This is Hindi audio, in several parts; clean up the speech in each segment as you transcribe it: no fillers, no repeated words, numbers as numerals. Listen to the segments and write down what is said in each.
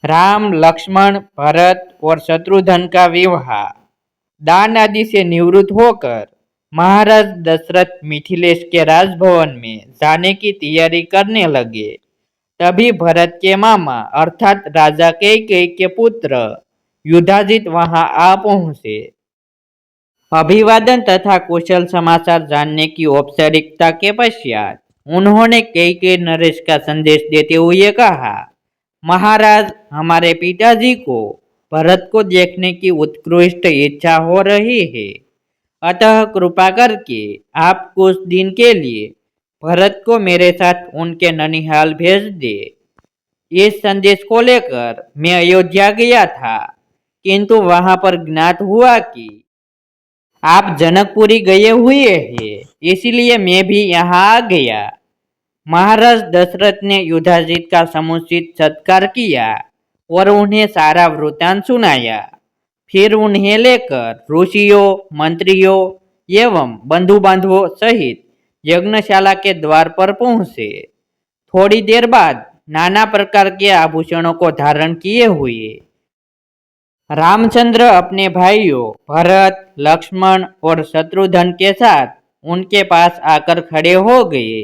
राम लक्ष्मण भरत और शत्रुघ्न का विवाह। दान आदि से निवृत्त होकर महाराज दशरथ मिथिलेश के राजभवन में जाने की तैयारी करने लगे। तभी भरत के मामा अर्थात राजा कैकेयी के पुत्र युधाजित वहां आ पहुंचे। अभिवादन तथा कुशल समाचार जानने की औपचारिकता के पश्चात उन्होंने कैकेयी नरेश का संदेश देते हुए कहा, महाराज, हमारे पिताजी को भरत को देखने की उत्कृष्ट इच्छा हो रही है। अतः कृपा करके आप कुछ दिन के लिए भरत को मेरे साथ उनके ननिहाल भेज दे। इस संदेश को लेकर मैं अयोध्या गया था, किंतु वहां पर ज्ञात हुआ कि आप जनकपुरी गए हुए हैं, इसलिए मैं भी यहाँ आ गया। महाराज दशरथ ने युधाजित का समुचित सत्कार किया और उन्हें सारा वृत्तांत सुनाया। फिर उन्हें लेकर ऋषियों, मंत्रियों एवं बंधु बांधवों सहित यज्ञशाला के द्वार पर पहुंचे। थोड़ी देर बाद नाना प्रकार के आभूषणों को धारण किए हुए रामचंद्र अपने भाइयों भरत, लक्ष्मण और शत्रुघ्न के साथ उनके पास आकर खड़े हो गए।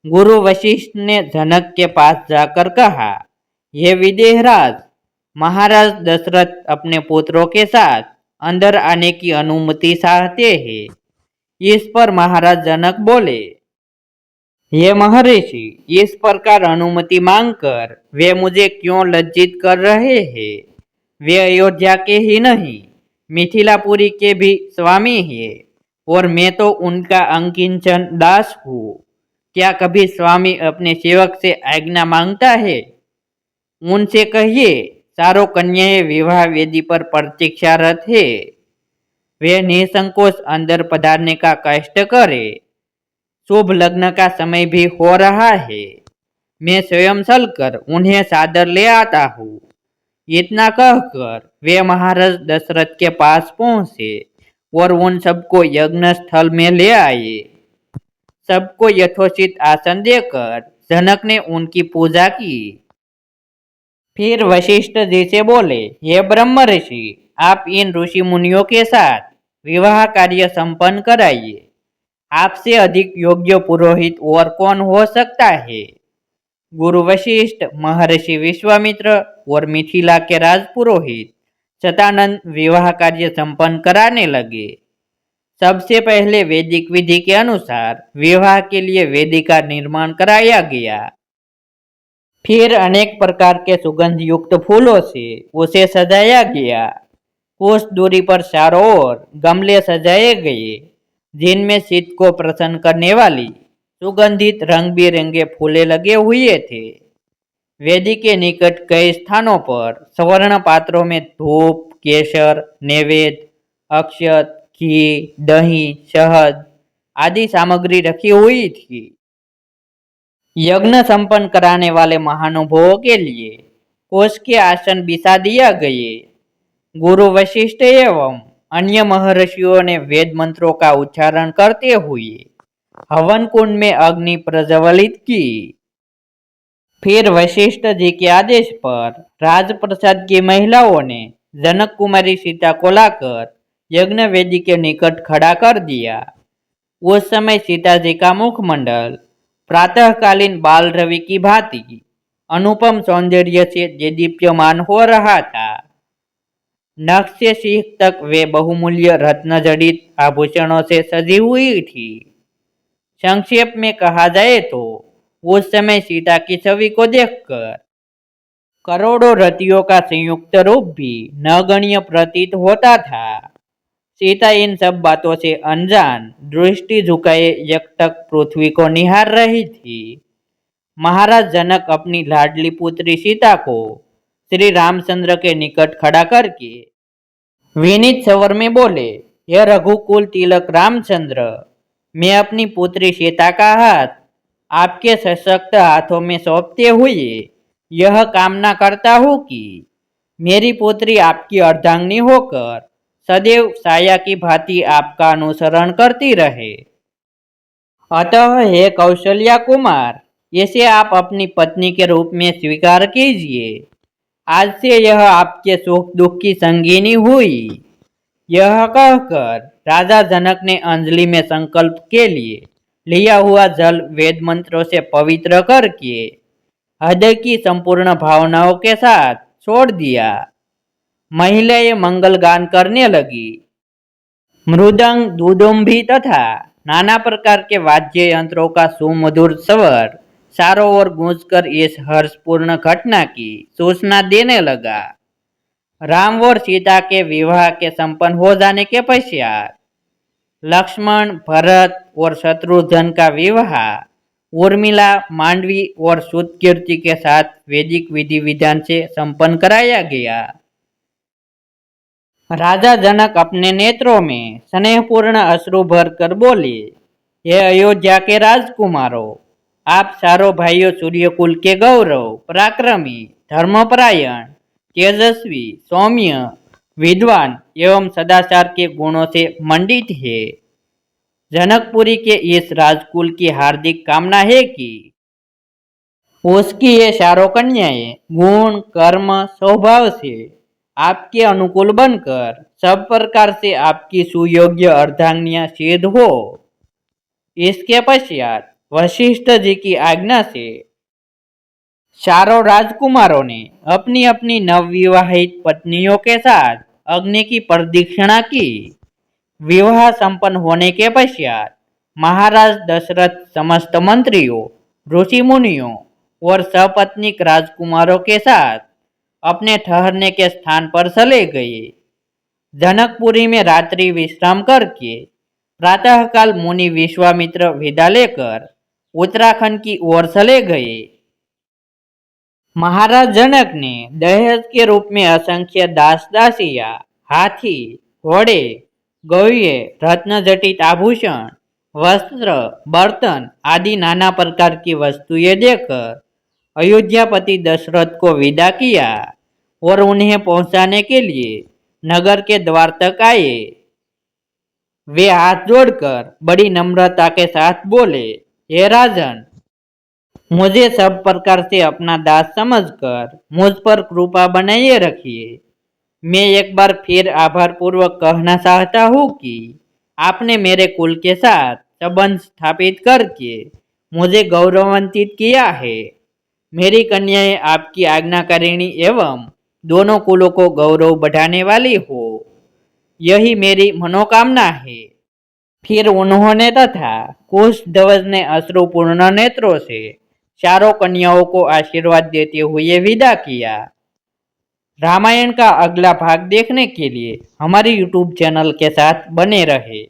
गुरु वशिष्ठ ने जनक के पास जाकर कहा, हे विदेहराज, महाराज दशरथ अपने पुत्रों के साथ अंदर आने की अनुमति चाहते हैं। इस पर महाराज जनक बोले, हे महर्षि, इस प्रकार अनुमति मांगकर वे मुझे क्यों लज्जित कर रहे हैं? वे अयोध्या के ही नहीं, मिथिलापुरी के भी स्वामी हैं और मैं तो उनका अंकिंचन दास हूँ। क्या कभी स्वामी अपने सेवक से आज्ञा मांगता है? उनसे कहिए, चारों कन्याएं विवाह वेदी पर प्रतीक्षारत है। वे निसंकोच अंदर पधारने का कष्ट करे। शुभ लग्न का समय भी हो रहा है। मैं स्वयं चलकर उन्हें सादर ले आता हूँ। इतना कहकर वे महाराज दशरथ के पास पहुंचे और उन सबको यज्ञ स्थल में ले आए। सबको यथोचित आसन देकर जनक ने उनकी पूजा की। फिर वशिष्ठ जी से बोले, हे ब्रह्म ऋषि, आप इन ऋषि मुनियों के साथ विवाह कार्य संपन्न कराइए। आपसे अधिक योग्य पुरोहित और कौन हो सकता है? गुरु वशिष्ठ, महर्षि विश्वामित्र और मिथिला के राजपुरोहित शतानंद विवाह कार्य संपन्न कराने लगे। सबसे पहले वैदिक विधि के अनुसार विवाह के लिए वेदी का निर्माण कराया गया। फिर अनेक प्रकार के सुगंध युक्त फूलों से उसे सजाया गया। कुछ दूरी पर चारों ओर गमले सजाए गए, जिनमें शीत को प्रसन्न करने वाली सुगंधित रंग बिरंगे फूले लगे हुए थे। वेदी के निकट कई स्थानों पर स्वर्ण पात्रों में धूप, केसर, नैवेद्य, अक्षत, घी, दही, शहद आदि सामग्री रखी हुई थी। यज्ञ संपन्न कराने वाले महानुभावों के लिए कोष के आसन बिछा दिया गए। गुरु वशिष्ठ एवं अन्य महर्षियों ने वेद मंत्रों का उच्चारण करते हुए हवन कुंड में अग्नि प्रज्वलित की। फिर वशिष्ठ जी के आदेश पर राजप्रसाद की महिलाओं ने जनक कुमारी सीता को लाकर यज्ञ वेदी के निकट खड़ा कर दिया। उस समय सीता जी का मुखमंडल प्रातःकालीन बाल रवि की भांति अनुपम सौंदर्य से दीप्यमान हो रहा था। नख से शीख तक वे बहुमूल्य रत्न जड़ित आभूषणों से सजी हुई थी। संक्षेप में कहा जाए तो उस समय सीता की छवि को देखकर करोड़ों रतियों का संयुक्त रूप भी नगण्य प्रतीत होता था। सीता इन सब बातों से अनजान दृष्टि झुकाए एकटक पृथ्वी को निहार रही थी। महाराज जनक अपनी लाडली पुत्री सीता को श्री रामचंद्र के निकट खड़ा करके विनीत स्वर में बोले, हे रघुकुल तिलक रामचंद्र, मैं अपनी पुत्री सीता का हाथ आपके सशक्त हाथों में सौंपते हुए यह कामना करता हूँ कि मेरी पुत्री आपकी अर्धांगिनी होकर सदैव साया की भांति आपका अनुसरण करती रहे। अतः हे कौशल्या कुमार, इसे आप अपनी पत्नी के रूप में स्वीकार कीजिए। आज से यह आपके सुख दुख की संगिनी हुई। यह कहकर राजा जनक ने अंजलि में संकल्प के लिए लिया हुआ जल वेद मंत्रों से पवित्र करके हृदय की संपूर्ण भावनाओं के साथ छोड़ दिया। महिलाएं मंगल गान करने लगी। मृदंग, दुदुम्भी तथा नाना प्रकार के वाद्य यंत्रों का सुमधुर स्वर चारों ओर गूंजकर इस हर्षपूर्ण घटना की सूचना देने लगा। राम और सीता के विवाह के संपन्न हो जाने के पश्चात लक्ष्मण, भरत और शत्रुघ्न का विवाह उर्मिला, मांडवी और सुतकीर्ति के साथ वैदिक विधि विधान से संपन्न कराया गया। राजा जनक अपने नेत्रों में स्नेहपूर्ण अश्रु भर कर बोले, हे अयोध्या के राजकुमारों, आप चारों भाइयों सूर्यकुल के गौरव, पराक्रमी, धर्मपरायण, तेजस्वी, सौम्य, विद्वान एवं सदाचार के गुणों से मंडित है। जनकपुरी के इस राजकुल की हार्दिक कामना है कि उसकी ये चारों कन्याएं गुण, कर्म, स्वभाव से आपके अनुकूल बनकर सब प्रकार से आपकी सुयोग्य अर्धांगिनियां सिद्ध हो। इसके पश्चात वशिष्ठ जी की आज्ञा से चारों राजकुमारों ने अपनी अपनी नवविवाहित पत्नियों के साथ अग्नि की प्रदक्षिणा की। विवाह संपन्न होने के पश्चात महाराज दशरथ समस्त मंत्रियों, ऋषि मुनियों और सपत्नीक राजकुमारों के साथ अपने ठहरने के स्थान पर चले गए। जनकपुरी में रात्रि विश्राम करके प्रातःकाल मुनि विश्वामित्र विदा लेकर उत्तराखंड की ओर चले गए। महाराज जनक ने दहेज के रूप में असंख्य दास दासियां, हाथी, घोड़े, गौये, रत्न जटित आभूषण, वस्त्र, बर्तन आदि नाना प्रकार की वस्तुएं देकर अयोध्यापति दशरथ को विदा किया और उन्हें पहुंचाने के लिए नगर के द्वार तक आए। वे हाथ जोड़कर बड़ी नम्रता के साथ बोले, हे राजन, मुझे सब प्रकार से अपना दास समझकर मुझ पर कृपा बनाए रखिए। मैं एक बार फिर आभार पूर्वक कहना चाहता हूँ कि आपने मेरे कुल के साथ संबंध स्थापित करके मुझे गौरवान्वित किया है। मेरी कन्याएं आपकी आज्ञाकारिणी एवं दोनों कुलों को गौरव बढ़ाने वाली हो, यही मेरी मनोकामना है। फिर उन्होंने तथा कुश ध्वज ने अश्रुपूर्ण नेत्रों से चारों कन्याओं को आशीर्वाद देते हुए विदा किया। रामायण का अगला भाग देखने के लिए हमारे YouTube चैनल के साथ बने रहे।